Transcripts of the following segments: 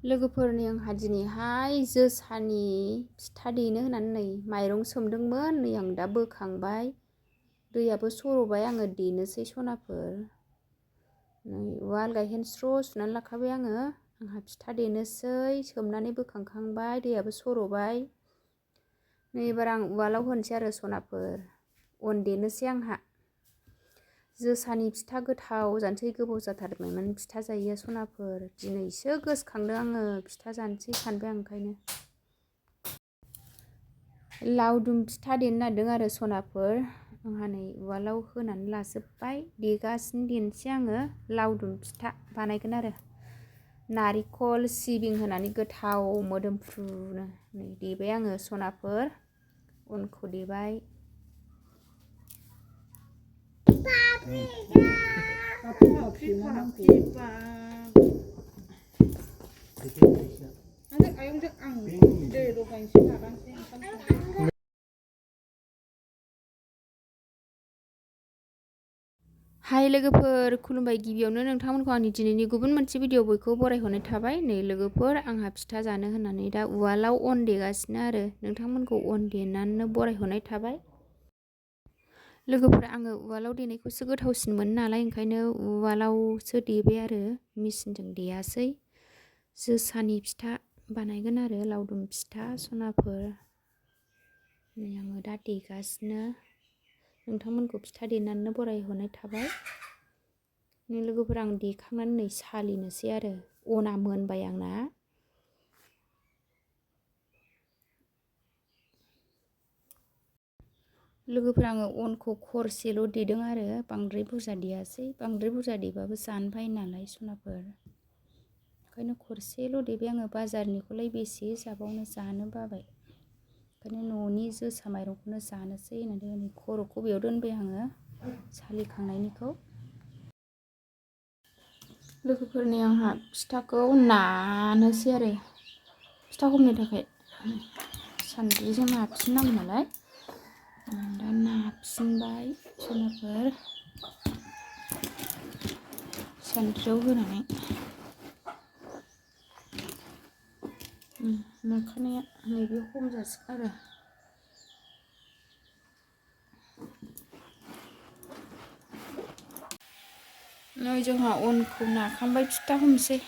लोगोफोरनि आंहा दिनैहाय जोसानि फिथा देनो होननानै नै माइरं सोमदोंमोन नै आं दा बोखांबाय दैयाबो सर'बाय आङो देनोसै सनाफोर नै उवाल गायहेन स्र' सुनानै लाखाबाय आङो आंहा फिथा देनोसै सोमनानै बोखांखांबाय दैयाबो सर'बाय नै एबार आं उवालाव होनोसै आरो सनाफोर अन देनोसै आंहा जोसानि फिथा गोथाव जानोसै गोबाव जाथारबायमोन फिथा जायैया सनाफोर दिनैसो गोसोखांदों आङो फिथा जानोसै सानबाय आं ओंखायनो लावदुम फिथा देनो नागिरदों आरो सनाफोर आंहा नै उवालाव होनानै लाजोब्बाय देगासिनो देनोसै आङो लावदुम फिथा बानायगोन आरो नारिखल सिबिं होनानै गोथाव मोदोमफ्रुनो नै देबाय आङो सनाफोर अनखौ देबाय हाय लोगोफोर खुलुमबाय गिबियावनो नोंथांमोनखौ आंनि दिनैनि गुबुन मोनसे भिडिअ बयखौ बरायहरनाय थाबाय नै लोगोफोर आंहा फिथा जानो होननानै दा उवालाव अन देगासिनो आरो नोंथांमोनखौ अन देनानै बरायहरनाय थाबाय लोगोफोर आङो उवालाव देनायखौसो गोथावसिन मोनो नालाय ओंखायनो उवालावसो देबाय आरो मेचिनजों देयासै जोसानि फिथा बानायगोन आरो लावदुम फिथा सनाफोर नै आङो दा देगासिनो नोंथांमोनखौ फिथा देनानै बरायहरनाय थाबाय नै लोगोफोर आं देखांनानै नै सालिनोसै आरो अना मोनबाय आंना लोगोफोर आङो अनखौ खरसेल' देदों आरो बांद्राय बुरजा देयासै बांद्राय बुरजा देबाबो जानो बायो नालाय सनाफोर ओंखायनो खरसेल' देबाय आङो बाजारनिखौलाय बेसे जाबावनो जानो बाबाय ओंखायनो न'नि जोसा माइरंखौनो जानोसै होननानै नै खर'खौ बेयाव दोनबाय आङो सालिखांनायनिखौ लोगोफोरनि आंहा फिथाखौ नानोसै आरो फिथा हमनो थाखाय सान्द्रिजों नाफिननांगौ नालाय दा नाफिनबाय सनाफोर सान्द्रियाव होनानै नाखानाया नैबे हमजासिगोन आरो नै जोंहा अनखौ नाखांबाय फिथा हमसै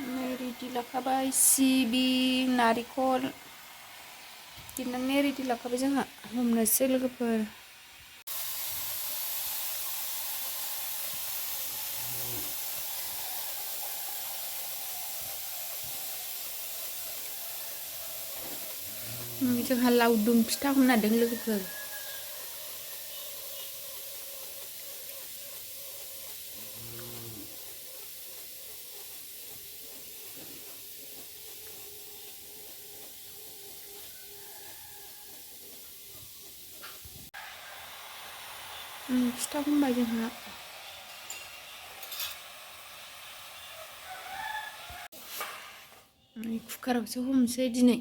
नै रेडि लाखाबाय सिबिं नारिखल देनानै रेडि लाखाबाय जोंहा हमनोसै लोगोफोर जोंहा लावदुम फिथा हमनो नागिरदों लोगोफोर फिथा हमबाय जोंहा कुकारावसो हमसै दिनै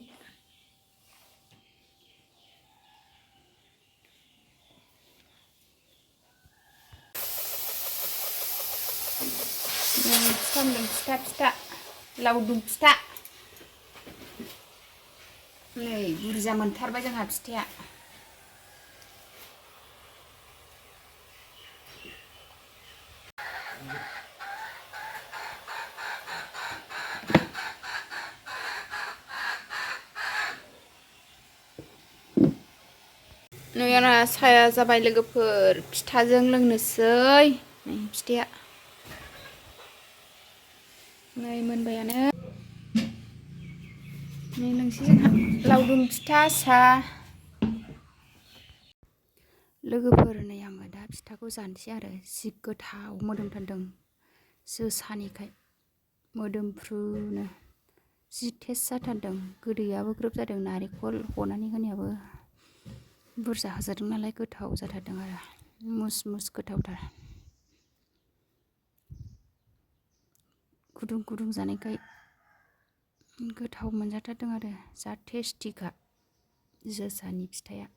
फिथा लावदुम फिथा नै बुरजा मोनथारबाय जोंहा फिथाया नै आंना साया जाबाय लोगोफोर फिथाजों लोंनोसै नै फिथाया नै मोनबायानो नै लोंसै जोंहा लावदुम फिथा साहा लोगोफोर नै आङो दा फिथाखौ जानोसै आरो जि गोथाव मोदोमथारदों जोसानिखाय मोदोमफ्रुनो जि टेस्ट जाथारदों गोदैयाबो ग्रोब जादों नारेंखल हनानै होनायाबो बुरजा होजादों नालाय गोथाव जाथारदों आरो मुस मुस गोथावथार गुदुं गुदुं जानायखाय गोथाव मोनजाथारदों आरो जा टेस्टिखा जोसानि फिथाया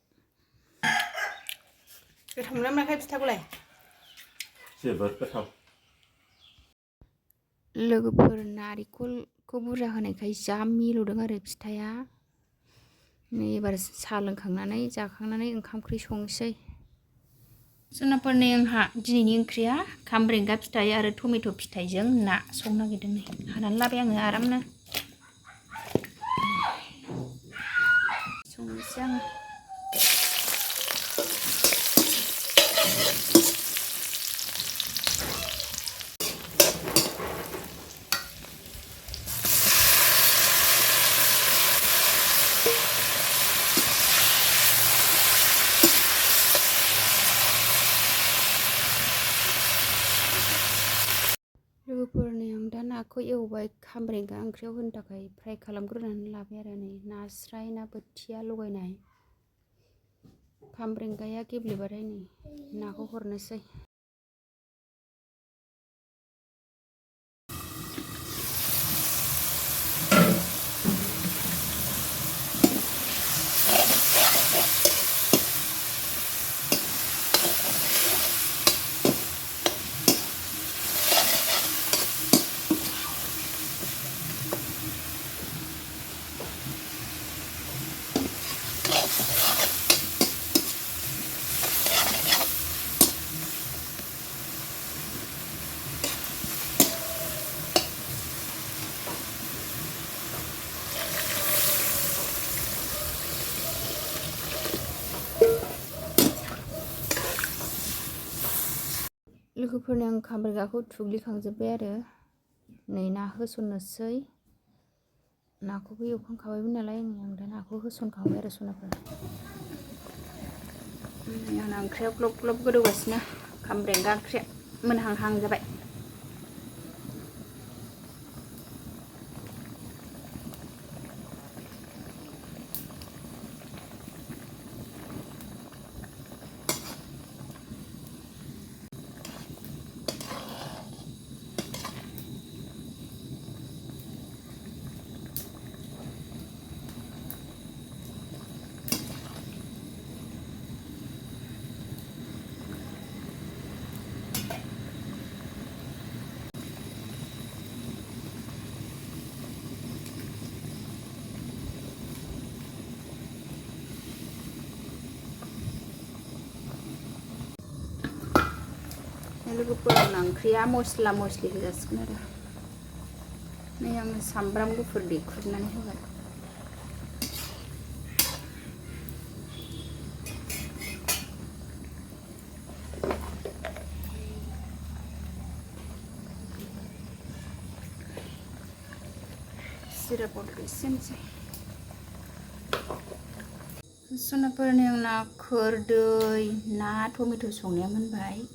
गोथाव मोना मोनाखै फिथाखौलाय? जोबोद गोथाव। लोगोफोर नारिखलखौ बुरजा होनायखाय जा मिलौदों आरो फिथाया। नै एबार साहा लोंखांनानै जाखांनानै ओंखाम ओंख्रि संसै। सोनाफोरनि आंहा दिनैनि ओंख्रिया खामब्रेंगा फिथाइ आरो टमेट' फिथाइजों ना संनो नागिरदों। नै हानानै लाबाय आङो आरामनो। संनोसै आङो। लोगोफोरनि आं दा नाखौ एवबाय खामब्रेंगा ओंख्रियाव होनो थाखाय फ्राय खालामग्रोनानै लाबाय आरो नै नास्राय ना बोथिया लगायनाय। खामब्रेंगाया गेब्लेबाथाय नै नाखौ हरनोसै। लोगोफोरनि आं खामब्रेंगाखौ थुग्लिखांजोब्बाय आरो नै ना होसननोसै। नाखौबो एवखांखाबायमोन नालाय आं दा नाखौ होसनखाबाय आरो सनाफोर। आंना ओंख्रिया ग्लब ग्लब गोदौगासिनो खामब्रेंगा ओंख्रिया मोनहांहां जाबाय। लोगोफोर आंना ओंख्रिया मस्ला मस्लि होजासिगोन आरो नै आङो सामब्राम गुफुर देख्रुबनानै होबाय। जिरा पाउडार एसे होनोसै। सनाफोरनि आंना खोरदै ना टमेट' संनाया मोनबाय।